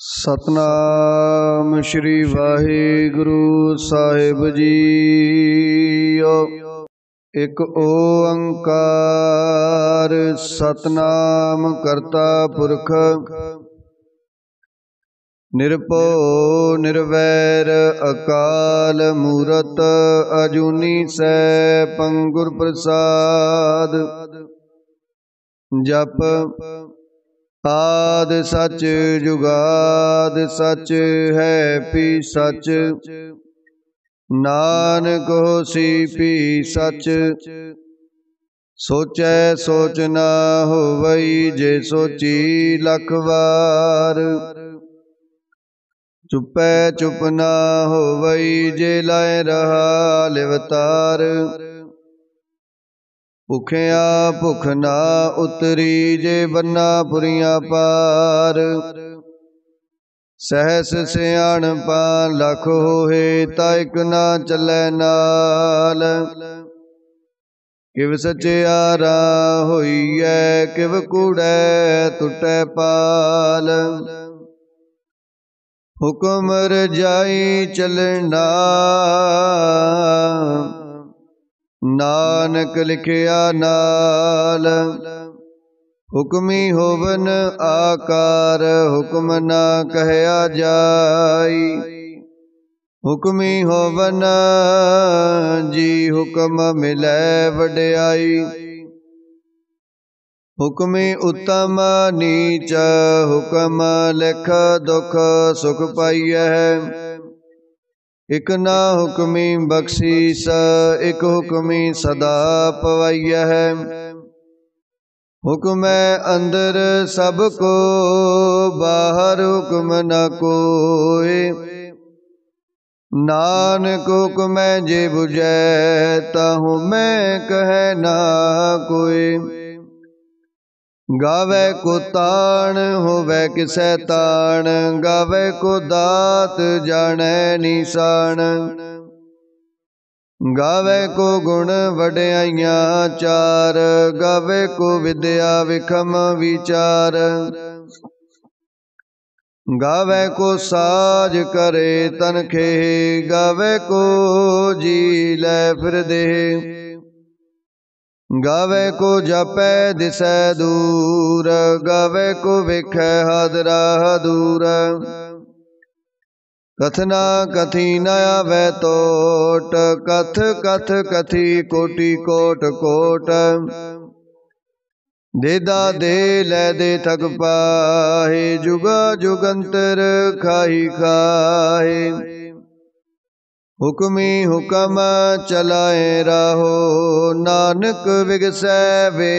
सतनाम श्री वाहिगुरु साहिब जी। एक ओंकार सतनाम करता पुरख निरभउ निर्वैर अकाल मूरत अजूनी सैभं गुर प्रसाद। जप आद सच जुगाद सच है पी सच, नानक होसी पी सच। सोचै सोच ना होवई जे सोची लख वार, चुपै चुप ना होवई जे लाए रहा लिवतार। भुखिया भुख ना उतरी जे बन्ना पुरिया पार, सहस सियाणपा लख होए ताइक ना चलै नाल। किव सचियारा होईऐ किव कूड़ै टुटै पाल, हुक्म रजाई चलना नानक लिखिया नाल। हुक्मी होवन आकार हुक्म ना कहया जाई, हुक्मी होवन जी हुक्म मिलै वड्याई। हुक्मी उत्तम नीच हुक्म लिख दुख सुख पाइयै। इक ना हुक्मी बख्शीस इक हुक्मी सदा पवाइय है। हुक्म अंदर सब को बाहर हुक्म न कोय, नानक हुक्म जे बुझै ताहु मैं कहे ना कोय। गावे को ताण होवे किसै ताण, गावे को दात जाने निशान। गावे को गुण वड्याइयां चार, गावे को विद्या विखम विचार। गावे को साज करे तनखे, गावे को जी लै फिर देह। गावे को जापै दिसै दूर, गावे को वेखै हादरा दूर। कथना कथी न आवे तोट, कथ कथ कथी कोटि कोट कोट। देदा दे लै दे थक पाहे, जुगा जुगंतर खाही खाहे। हुक्मी हुक्म चलाए राहो, नानक विगसै वे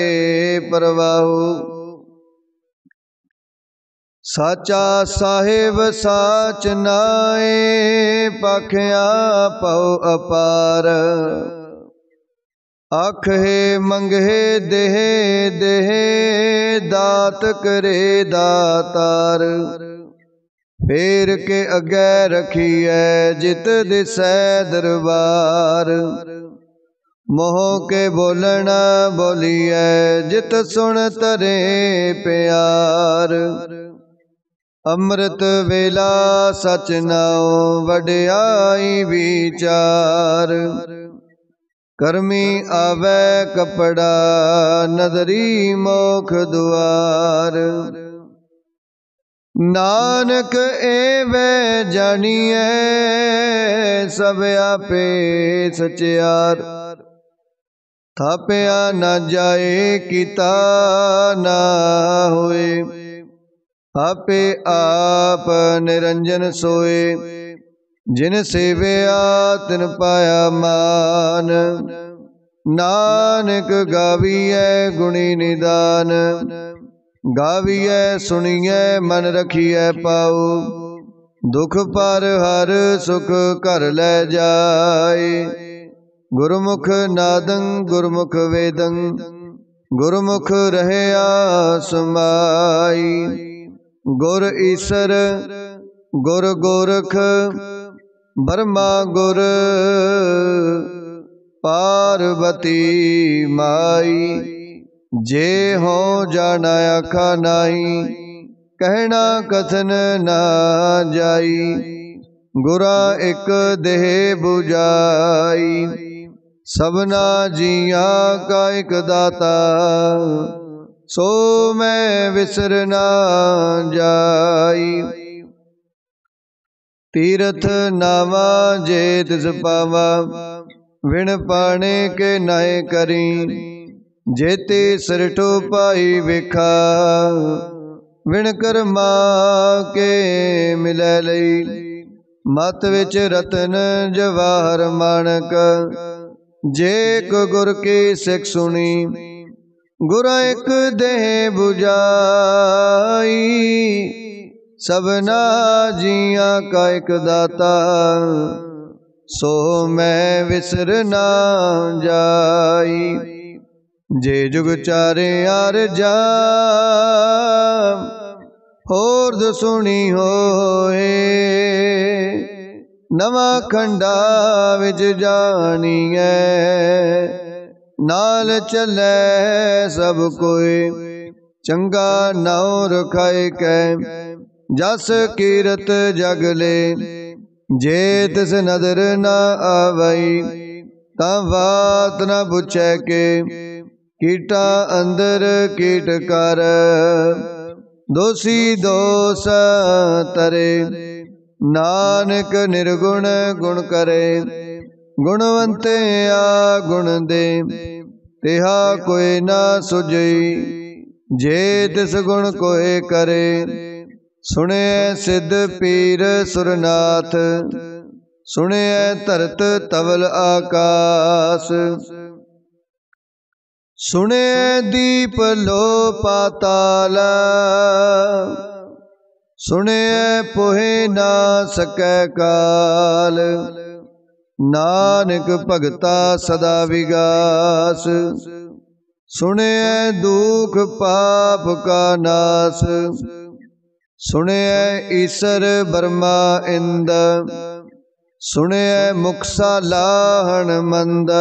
परवाहो। साचा साहिब साच नाए, पाखिया पौ अपार। आखे मंगे देह देह, दात करे दातार। फेर के अगे रखिए जित दिसै दरबार। मोह के बोलना बोलिए जित सुन तरे प्यार। अमृत वेला सच नाओ वड्याई विचार। कर्मी आवे कपड़ा नदरी मोख दुआर। नानक एवै जानिए सब आपे सचियार। थापिया न जाए किता ना होए, आपे आप निरंजन सोए। जिन सेविया तिन पाया मान, नानक गाविए गुणी निदान। गाविए सुनिए मन रखिए पाओ, दुख पर हर सुख कर ले जाए। गुरमुख नादं गुरमुख वेदं, गुरमुख रहया समाई। गुर ईसर गुर गोरख, ब्रह्मा गुर पार्वती माई। जे हो जाना आखा नाई, कहना कथन ना जाई, गुरा एक देह बुझाई। सबना जिया का एक दाता, सो मैं विसर ना जाई। तीरथ नावा जे तिस पावा, विण पाने के नाय करी। जेते सरठो पाई विखा, विण कर्मा के मिलै लई। मत विच रतन जवाहर माणक, जे को गुर की सिख सुनी। गुरा एक देह बुझाई, सबना जिया का एक दाता। सो मैं विसर ना जाई। जे जुग चारे आर जा, होर दो सुनी होए। नवा खंडा विच जानिए, नाल चलै सब कोई। चंगा नाउ रखाए कै, जस कीरत जग ले। जे तिस नदर ना आवई, ता बात न पुछै के। कीटा अंदर कीट कर, दोषी दोष तरे। नानक निर्गुण गुण करे, गुणवंते आ गुण दे। तिहा कोई ना सुझई, जे तिस गुण कोई करे। सुने सिद्ध पीर सुरनाथ, सुने धरत तवल आकाश। सुने दीप लो पाताल, सुने पोहे ना सकै काल। नानक भगता सदा विगास, सुने दुख पाप का नाश। सुने ईसर ब्रह्मा इंद, सुने मुक्सा लाहण मंद।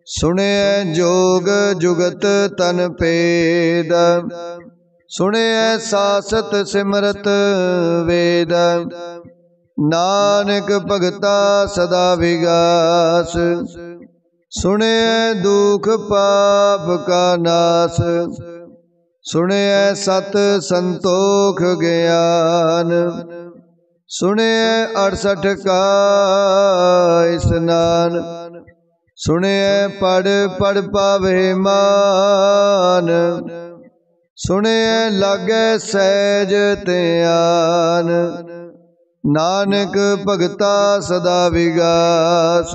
सुने जोग जुगत तन पेद, सुने सासत सिमरत वेद। नानक भगता सदा विगास, सुने दुख पाप का नाश। सुने सत संतोख ज्ञान, सुने 68 का स्नान। सुने पढ़ पढ़ पावे मान, सुने लागे सहज ध्यान। नानक भगता सदा विगास,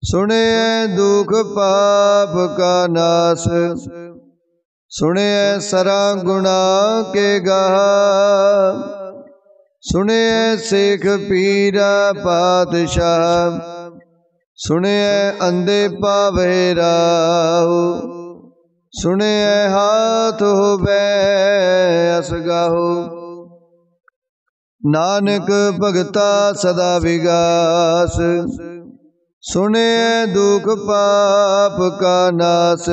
सुने दुख पाप का नाश। सुने सरा गुणा के गाह, सुने शेख पीरा पातशाह। सुने अंधे पावे राहु, सुने हाथ होवे असगाहो। नानक भगता सदा विगास, सुने दुख पाप का नाश।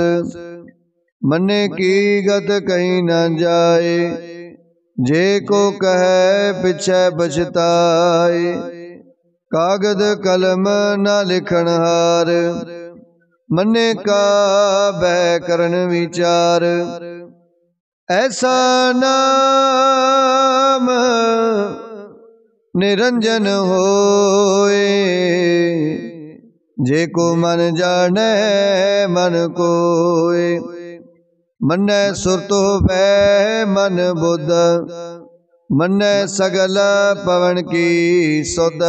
मने की गत कहीं न जाए, जे को कहे पिछे बचताए। कागद कलम न लिखन हार, मने का बह करन विचार। ऐसा नाम निरंजन होए, जे को मन जाने मन कोय। मन्ने सुरत होवे मन बुध, मन्ने सगल पवन की सुध।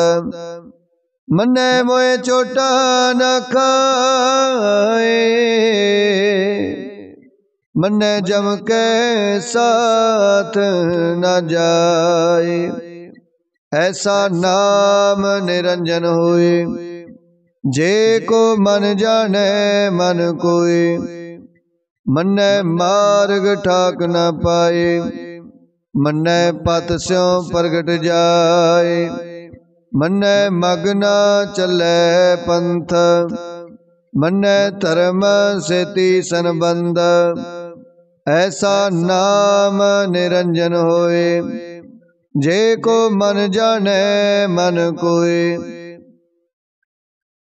मन्ने मोए चोटा न खाए, मन्ने जम के साथ न जाए। ऐसा नाम निरंजन होए, जे को मन जाने मन कोय। मन्ने मार्ग ठाक न पाए, मन्ने पत स्यों प्रगट जाए। मन्ने मगना चले पंथ, मन्ने धर्म सेती संबंध। ऐसा नाम निरंजन होए, जे को मन जाने मन कोय।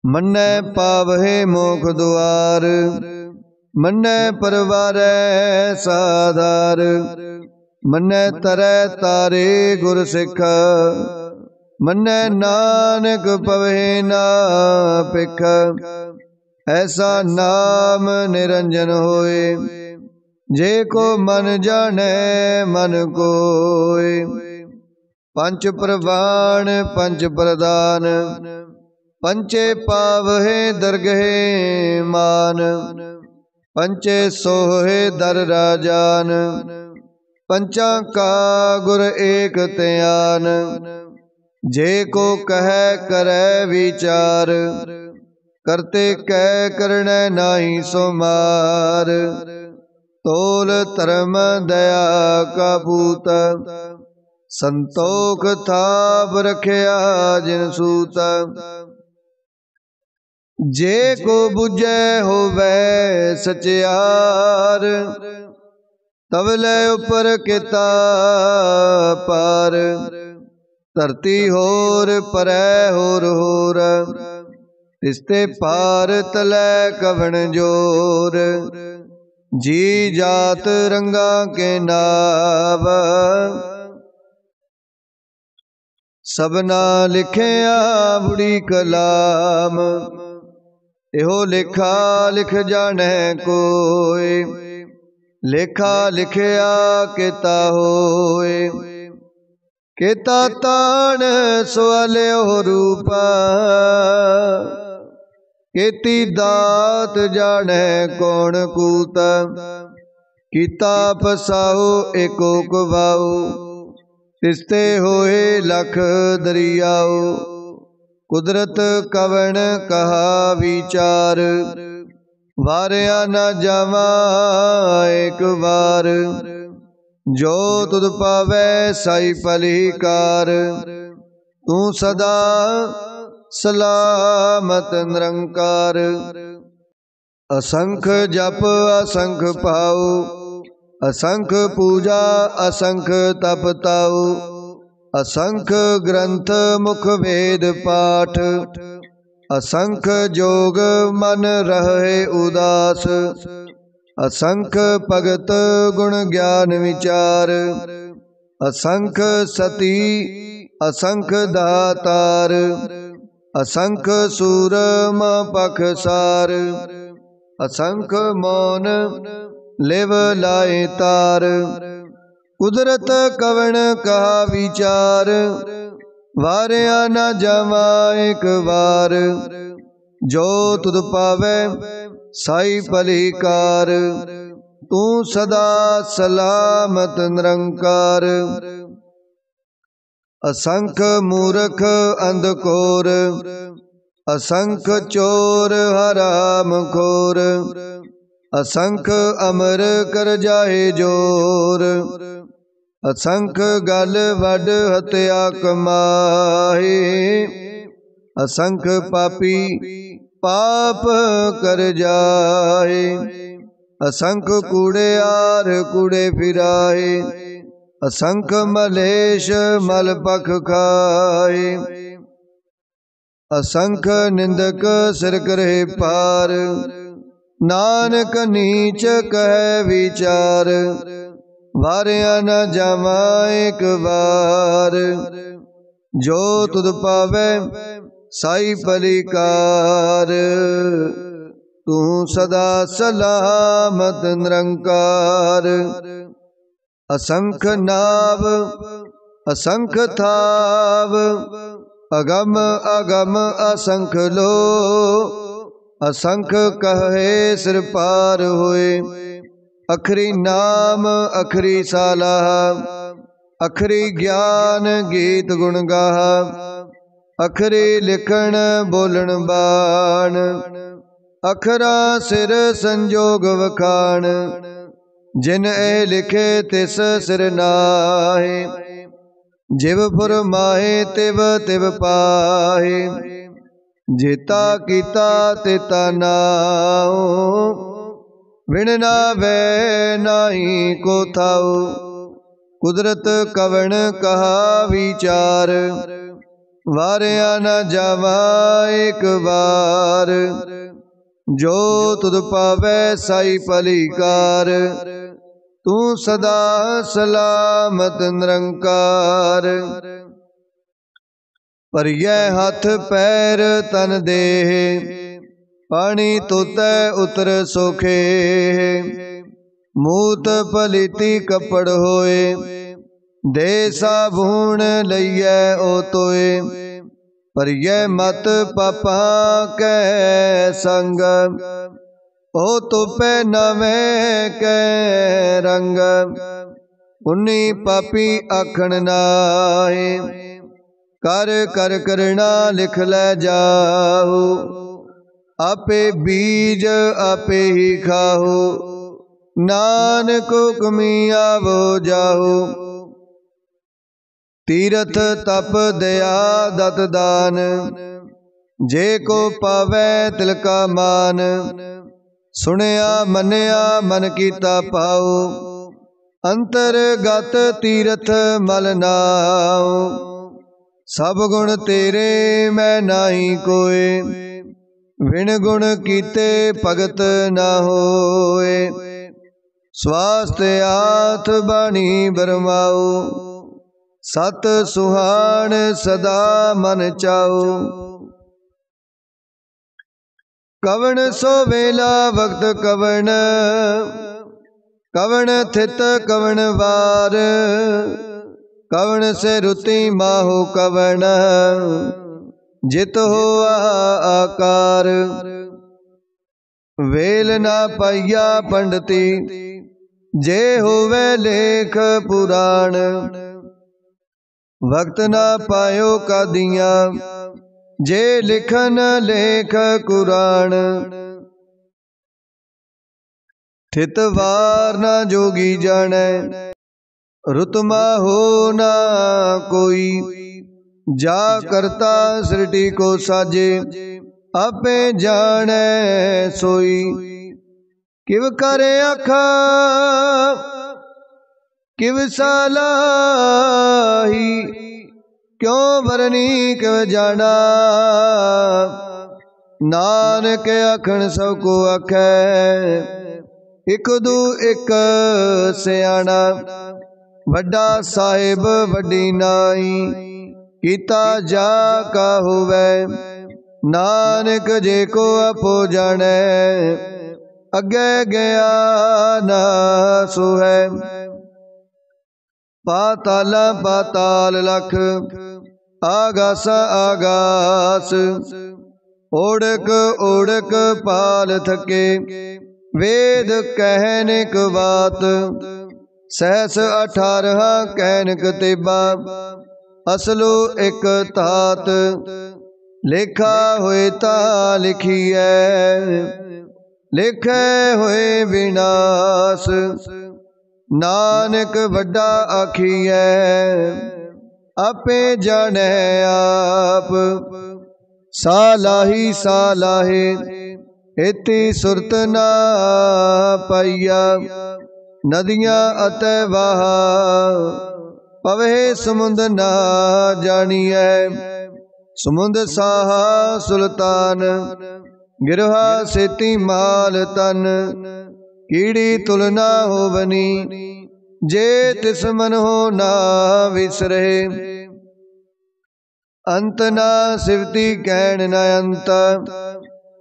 मन्नै पावहे मोख द्वार, मन्नै परवारै साधार। मन्नै तरै तारे गुर सिख, मन्नै नानक पवहे ना पिख। ऐसा नाम निरंजन होए, जे को मन जाने मन कोय। पंच प्रवाण पंच प्रदान, पंचे पावहे दरगहे मान। पंचे सोहे दर राजान, पंचा का गुर एक त्यान। जे को कहे करे विचार, करते कह करने नाही सो मार। तोल धर्म दया का पूत, संतोख थाप रखिया जिन सूत। जे को बुझे होवे सचियार, तवले उपर किता पार। धरती होर परै होर होर, तिसते पार तलै कवन जोर। जी जात रंगा के नाव, सबना लिखिया बुढ़ी कलाम। एहो लेखा लिख जाने कोय, लेखा लिखिया केता होए। केता ताण सवालियो रूपा, केती दात जाने कौन कूता। कीता पसाओ एको कबाओ, तिसते होए लख दरियाओ। कुदरत कवन कहा विचार, वारिया न जावा एक बार। जो तुद पावै साई पलिकार, तू सदा सलामत निरंकार। असंख जप असंख पाओ, असंख पूजा असंख तप ताओ। असंख ग्रंथ मुख वेद पाठ, असंख जोग मन रहे उदास। असंख भगत गुण ज्ञान विचार, असंख सती असंख दातार। असंख सूरम पखसार, असंख मौन लिव लाए तार। कुदरत कवन कहा विचार, वारिया न जावा एक बार। जो तुद पावै साई पलिकार, तू सदा सलामत निरंकार। असंख मूर्ख अंधकोर, असंख चोर हराम खोर। असंख अमर कर जाए जोर, असंख गल वड हत्या कमाए। असंख पापी पाप कर जाए, असंख कूड़ेयार कूड़े फिराए। असंख मलेश मल पख खाए, असंख निंदक सिर करे पार। नानक नीच कह विचार, वारिया न जावा एक बार। जो तुद पावै साई पलिकार, तू सदा सलामत निरंकार। असंख नाव असंख थाव, अगम अगम असंख लो। असंख कहे सिर पार होए, अखरी नाम अखरी सालाह। अखरी ज्ञान गीत गुण गाहा, अखरी लिखण बोलण बाण। अखरा सिर संजोग वखाण, जिन ए लिखे तिस सिर नाहे। जिव फुरमाहे तिव तिव पाहे, जेता कीता तेता नाओ। विण नावे नाही को थाऊ। कुदरत कवण कहा विचार, वारिया न जावा एक बार। जो तुद पावै साई पलीकार, तू सदा सलामत निरंकार। पर यह हाथ पैर तन देह, पानी तोतै उतर सोखे। मूत पलीती कपड़ होए, दे साबुन लइयै ओ तोए। पर यह मत पापा कै संग, ओ तोपे नवे कै रंग। पुन्नी पापी आखण नाहे, कर कर करना लिख लै जाहु। आपे बीज आपे ही खाहु, नानक हुक्मी आवो जाहु। तीरथ तप दया दत दान, जे को पावै तिलका मान। सुनिया मनिया मन कीता पाओ, अंतरगत तीरथ मल नाओ। सब गुण तेरे मैं नाही कोय, विण गुण कीते भगत न होए। स्वास्थ्य हाथ बाणी बरमाओ, सत सुहान सदा मन चाओ। कवण सो वेला वक्त कवण, कवण थित कवण वार। कवण से रुति माहो कवण, जित हो आकार। वेल ना पाइया पंडिती, जे होवे लेख पुराण। वक्त ना पायो कादियां, जे लिखन लेख कुरान। थित वार ना जोगी जाने, रुतमा हो ना कोई। जा करता सृष्टि को साजे, आपे जाने सोई। किव करे आखा किव सालाही, क्यों वरनी किव जाना। नानक आखण सब को आखै, इक दू इक सियाणा। वड्डा साहिब वड्डी नाई, कीता जा का होवै। नानक जे को आपो जाने, अगे गया ना सो है। पाताला पाताल लख, आगासा आगास। ओढ़क ओढ़क पाल थके, वेद कहनिक बात। सहस 18 कहनिक तेबा, असलो एक तात। लेखा होए ता लिखिए, लिखे होए विनाश। नानक वड्डा आखिए, आपे जाने आप। सालाही सालाहे, इति सुरत ना पाइया। नदियां अतै वाहा, पवे समुंद ना जानिए। समुंद साहा सुल्तान, गिरहा सेती माल तन। कीड़ी तुलना हो बनी, जे तिस मन हो ना विसरे। अंत ना सिवती कहण न अंत,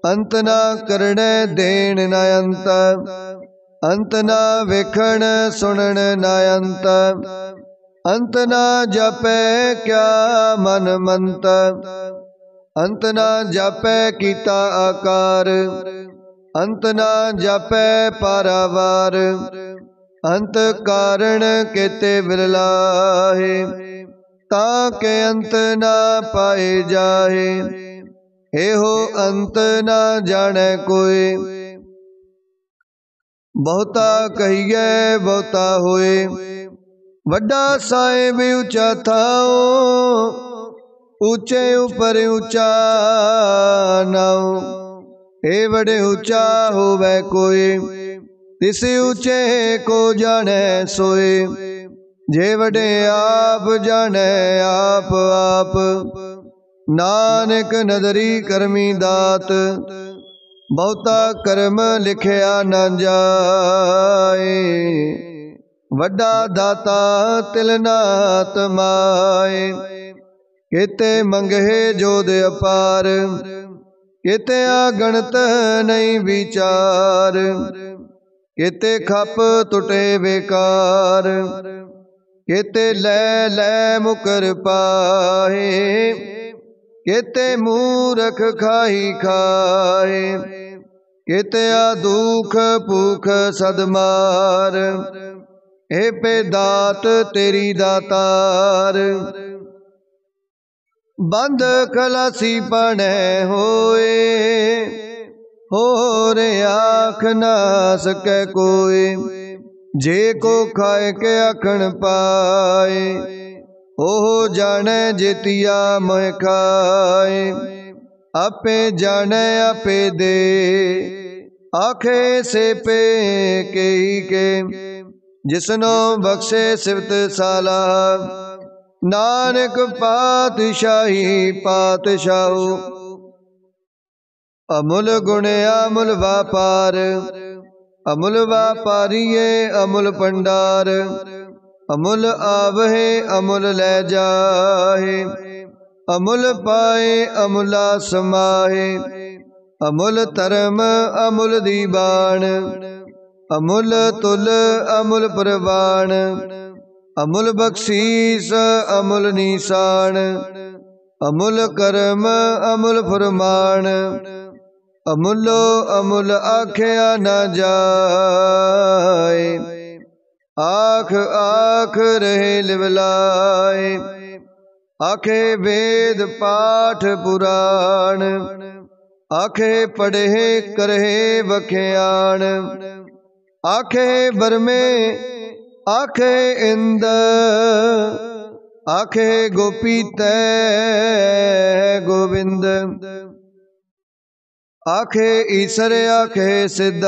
अंत ना करणे देण न अंत। अंत ना वेखण सुनण न अंत, अंत ना जापै क्या मन मंत। अंत ना जापै कीता आकार, अंत ना जापै पारावार। अंत कारण केते बिरलाहे, ताके अंत ना पाए जाहे। एहो अंत ना जाने कोई, बहुता कहिए बहुता होए। वड्डा साहिब ऊंचा थाओ, ऊंचे ऊपर ऊंचा नाओ। ए बड़े ऊंचा होवे कोई, तिस ऊंचे को जाने सोए, जे वडे आप जाने आप आप। नानक नदरी करमी दात, बहुता कर्म लिखिया न जाए। वड्डा दाता तिल नात माए, केते मंगे जोध अपार, केते आगणत नहीं विचार। केते खप टुटे बेकार, केते लै लै मुकर पाए। केते मूरख खाई खाए, केते दुख भूख सदमार। हे पे दात तेरी दातार, बंद खलासी पने होए। होर आख ना सकै कोई, जे को खाए के आखण पाए। ओह जाने जेतिया मोह खाए, आपे जाने आपे दे। आखे से पे कही के, जिसनो बख्शे सिफत साला। नानक पातशाही पातशाहू, अमुल गुण अमुल व्यापार। अमुल व्यापारीये अमुल भंडार, अमुल आवहे अमुल ले जाहे। अमुल पाए अमुला समाहे, अमुल धर्म अमुल दीवान। अमुल तुल अमुल प्रवान, अमुल बख्शीस अमुल निशान। अमुल कर्म अमुल फरमान, अमुलो अमुल आख्या न जाए। आख आख रहे लिवलाए, आखे वेद पाठ पुराण। आखे पढ़े करहे बख्याण, आखे बरमे आखे इंद। आखे गोपी तै गोविंद, आखे ईसर आखे सिद्ध।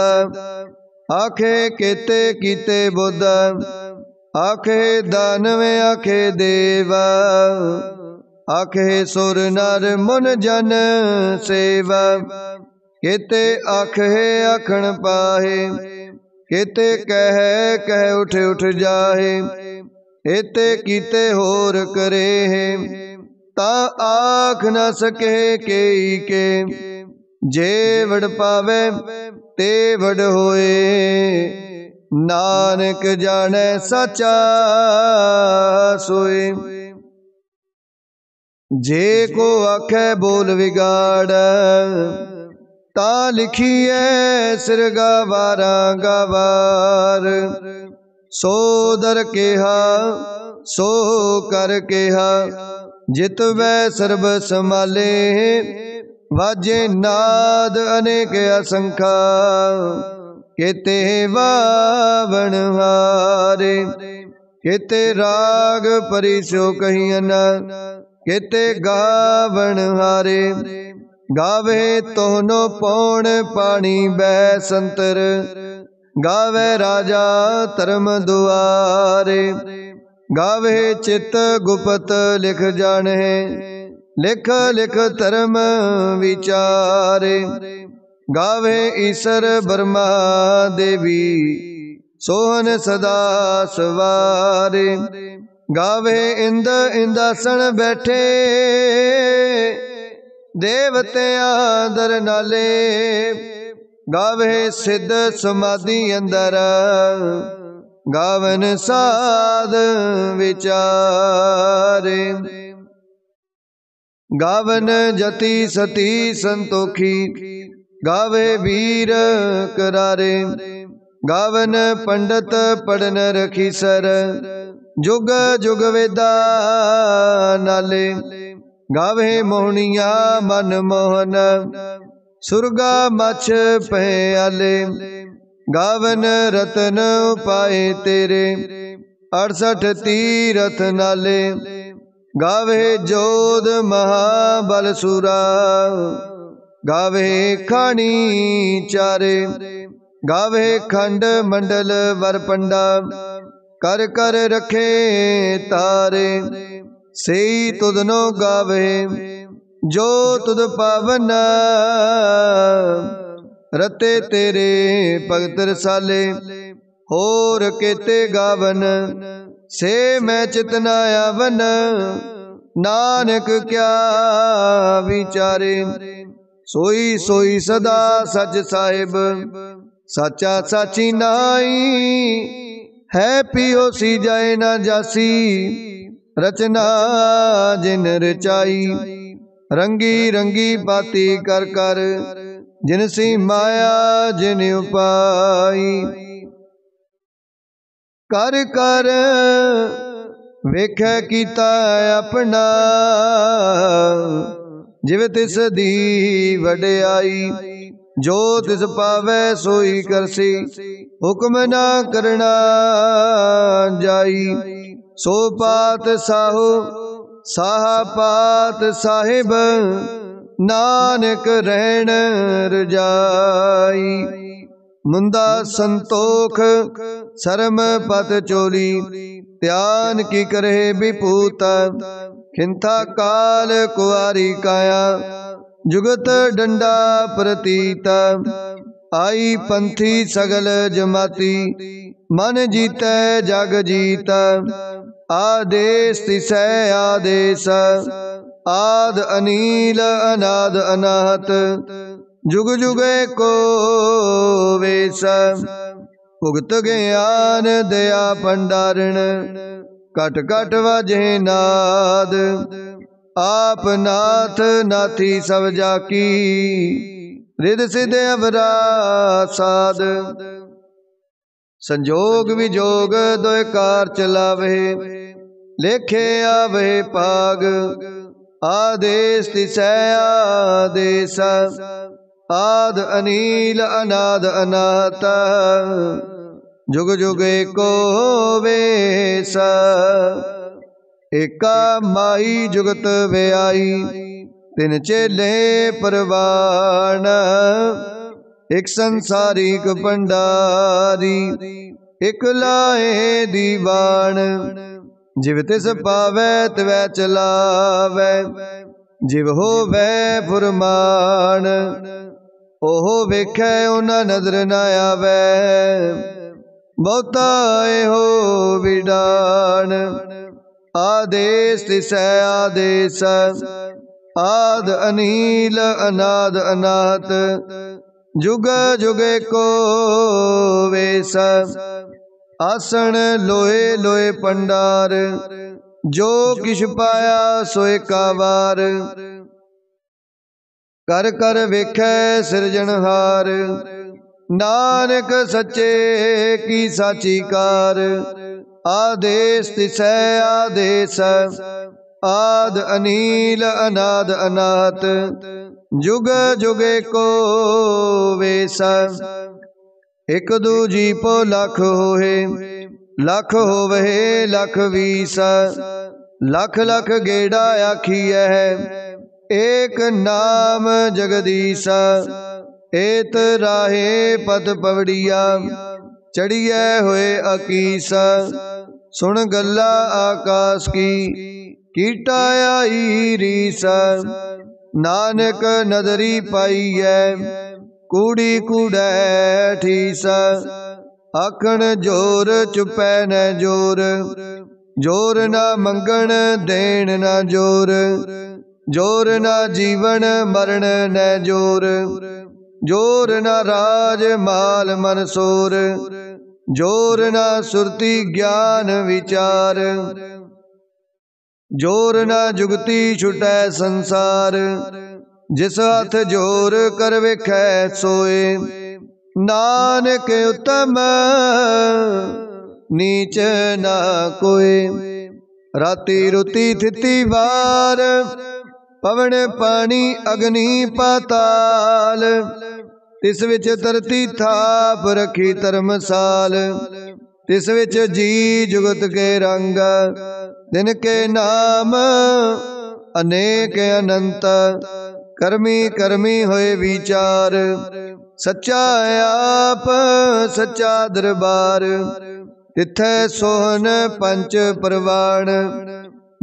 आखे केते कीते बुद्ध, आखे दानव आखे देव। आखे सुर नर मुन जन सेव, केते आखे आखण पाहे। केते कह उठ उठ जाहे, एते कीते होर करे है। ता आख न सके केई के, जे वड पावे ते वड होए। नानक जाने सचा सोए, जे को आखे बोल विगाड़। ता लिखिए सिर गवारा गवार। सो दर केहा सो कर केहा, जित वै सर्ब समाले। वाजे नाद अनेक असंखा, केते वावण हारे। केते राग परिसो कहियन, केते गावण हारे। गावे तोहनो पौण पानी बै संतर, गावे राजा धर्म दुआरे। गावे चित गुपत लिख जाने, लिख लिख धर्म विचारे। गावे ईसर ब्रह्मा देवी, सोहन सदा सवारे। गावे इंद इंदासन बैठे, देवतिया दर नाले। गावे सिद्ध समाधि अंदर, गावन साध विचारे। गावन जति सती संतोखी, गावे वीर करारे। गावन पंडित पढ़न रखी सर, जुग जुग वेदा नाले। गावे मोहनिया मन मोहन, सुरगा मछ पयाले। गावन रतन पाए तेरे, 68 तीरथ नाले। गावे जोध महाबल सूरा, गावे खानी चारे। गावे खंड मंडल वर पंडा, कर कर रखे तारे। सेई तुधनो गावे जो तुध पावन, रते तेरे भगत रसाले। होर केते गावन से मैं चितना आवन, नानक क्या विचारे। सोई सोई सदा सच साहिब, साचा साची नाई। है पियो सी जाए ना जासी, रचना जिन रचाई। रंगी रंगी बाती कर कर, जिनसी माया जिन उपाई। कर कर वेखै कीता अपना, जिव तिस दी वडियाई। जो तिस पावै सोई करसी, हुक्म ना करना जाई। सो पात साहु साहा पात साहिब, नानक रहन रजाई। मुंदा संतोख शर्म पत चोली, ध्यान की करे विपूत। खिंथा काल कुआरी काया, जुगत डंडा प्रतीत। आई पंथी सगल जमाती, मन जीतै जग जीत। आदेश तिसै आदेश, आद अनील अनाद अनाहत। जुग जुगे को वेश, भुगत ज्ञान दया भंडारण। कट कट वाजे नाद, आप नाथ नाथी सब जाकी। रिद सिद्ध अवरा साध, संजोग विजोग दोय कार चलावे। लेखे आवे पाग, आदेश तिसै आदेश। आद अनील अनाद अनाथ, जुग जुग एको वेश। एका माई जुगत व्याई, तिन चेले परवान। एक संसारिक भंडारी, एक लाए दीवान। जिव तिस पावै तिवै चलावै, जिव होवै फुरमान। ओहो वेखै उना नजर न आवै, बहुता एहो विडान। आदेश तिसै आदेश, आद अनील अनाद अनाथ। जुग जुग एको वेश, आसन लोहे लोहे पंडार। जो किश पाया सोए का वार, कर कर वेखै सिरजनहार। नानक सच्चे की साची कार। आदेश तिसै आदेश, आद अनील अनाद अनाथ। जुग जुग एको वेश, एक दूजी पो लख होए। लख होवे लख बीस, लख लख गेड़ा आखिए। एक नाम जगदीश, एत राहे पद पवड़िया। चढ़िए हुए अकीस, सुन गल्ला आकाश की। कीटा आई रीस, नानक नदरी पाई है। कूड़ी कूड़ै ठीस, आखण जोर चुपै न जोर। जोर ना मंगण देण ना जोर। जोर ना जीवन मरण न जोर। जोर ना राज माल मनसोर। जोर ना सुरती ज्ञान विचार। जोर ना जुगती छुटै संसार। जिस हाथ जोर कर वेखै सोए। नानक उत्तम नीच ना कोय। राती रुती थिती वार, पवन पानी अग्नि पाताल। तिस विच धरती थाप रखी धर्मसाल। तिस विच जी जुगत के रंग। दिन के नाम अनेक अनंत। कर्मी कर्मी होए विचार। सच्चा आप सच्चा दरबार, तिथै सोहन पंच परवान,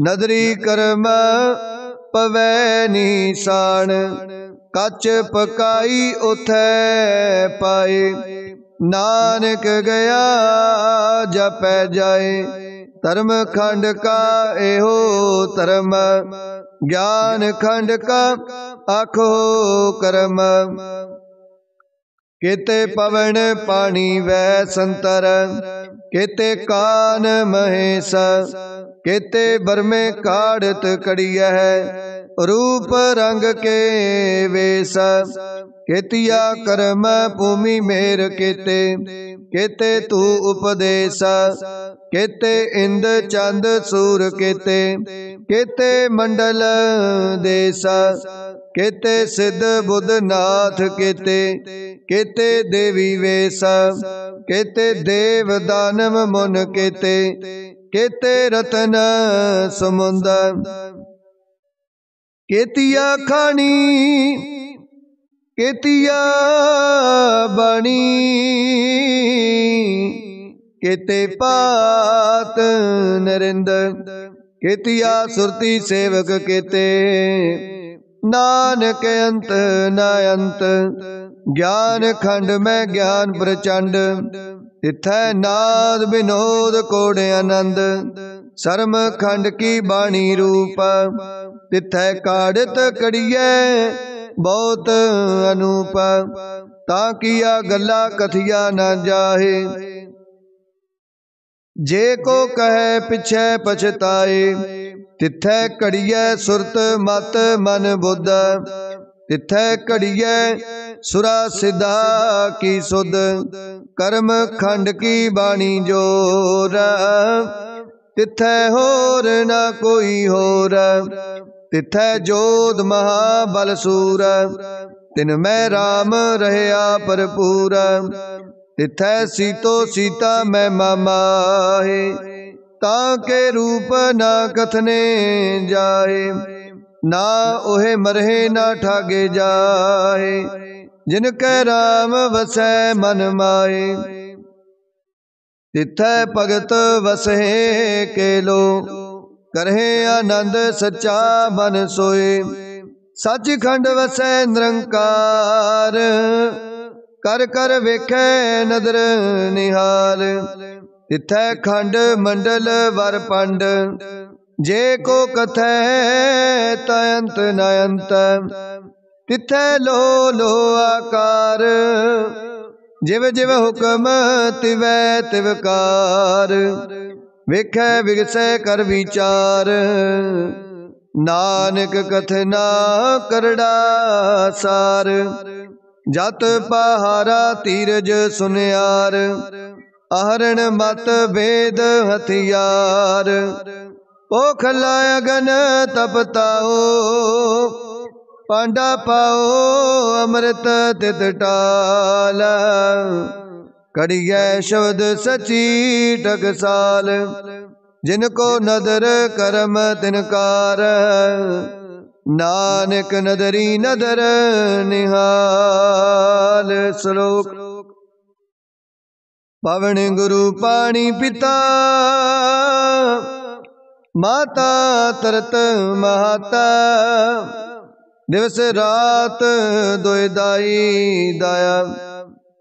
नदरी कर्म पवै निशान, कच पकाई उथै पाए, नानक गया जपै जाए, धर्म खंड का एहो धर्म, ज्ञान खंड का आखो कर्म, केते पवन पानी वै संतर, केते कान महेश, केते बरमे काढ़त कड़िया है, रूप रंग के वेश, केतिया कर्म भूमि मेर केते, केते तू उपदेश, केते इंद चंद सूर केते, केते मंडल देश, केते सिद्ध बुद्ध नाथ केते, केते देवी वेश, केते देव दानव मुन केते, केते रतन समुंद, केतिया खानी केतिया बाणी, केते पात नरिंद, केतिया सुरती सेवक केते, नानक अंत न अंत, ज्ञान खंड में ज्ञान प्रचंड, तिथै नाद विनोद कोड़े आनंद, शर्म खंड की बाणी रूप, तिथै काढ़त कड़िए बहुत अनूप, ताकिया गला कथिया न जाहे, जे को कहे पिछे पछताए, तिथै कड़िए सुरत मत मन बुद्ध, तिथै कड़िए सुरा सिद्धा की सुध, कर्म खंड की बाणी जोर, तिथै होर न कोई होर, तिथै जोध महाबल सूर, तिन में राम रहया भरपूर, तिथै सीतो सीता मैं मामाहे, ताके रूप ना कथने जाए, ना ओहे मरहे ना ठागे जाए, जिनकै राम वसै मन माए, तिथै भगत वसहे केलो, करहे आनंद सच्चा मन सोए, सचखंड वसै निरंकार, कर कर वेखै नदर निहाल, तिथै खंड मंडल वर पंड, जे को कथै तयंत नयंत, तिथै लो लो आकार, जिव जिव हुक्म तिवै तिवकार, वेखै विगसै कर विचार, नानक कथना करड़ा सार, जत पहारा तीरज सुनियार, आहरण मत भेद हथियार, पोखला अगन तपताओ, पांडा पाओ अमृत तित टाल, कड़ियै शब्द सची टकसाल, जिनको नदर करम तिनकार, नानक नदरी नदर निहाल। श्लोक। पवन गुरु पानी पिता, माता तरत महाता, दिवस रात दोय दाई दाया,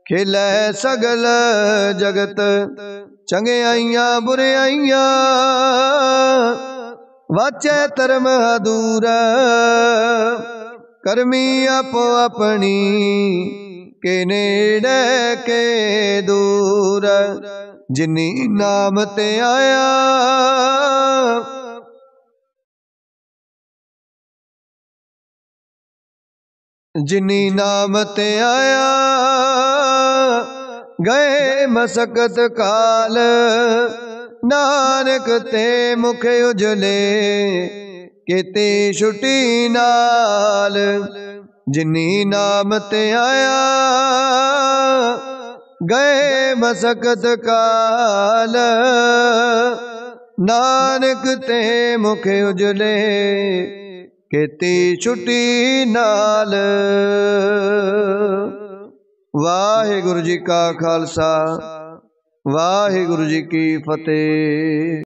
खिलै सगल जगत, चंगियाइयां बुरियाइयां, वाचै धर्म अधूरा, करमी आपो अपनी, के नेड़े के दूर, जिनी नाम ते आया, जिनी नाम ते आया, गए मसकत काल, नानक ते मुख उजले, केते छुटी नाल, जिनी नाम ते आया, गए मसकत काल, नानक ते मुख उजले, केती छुटी नाल। वाहिगुरु जी का खालसा वाहिगुरु जी की फतेह।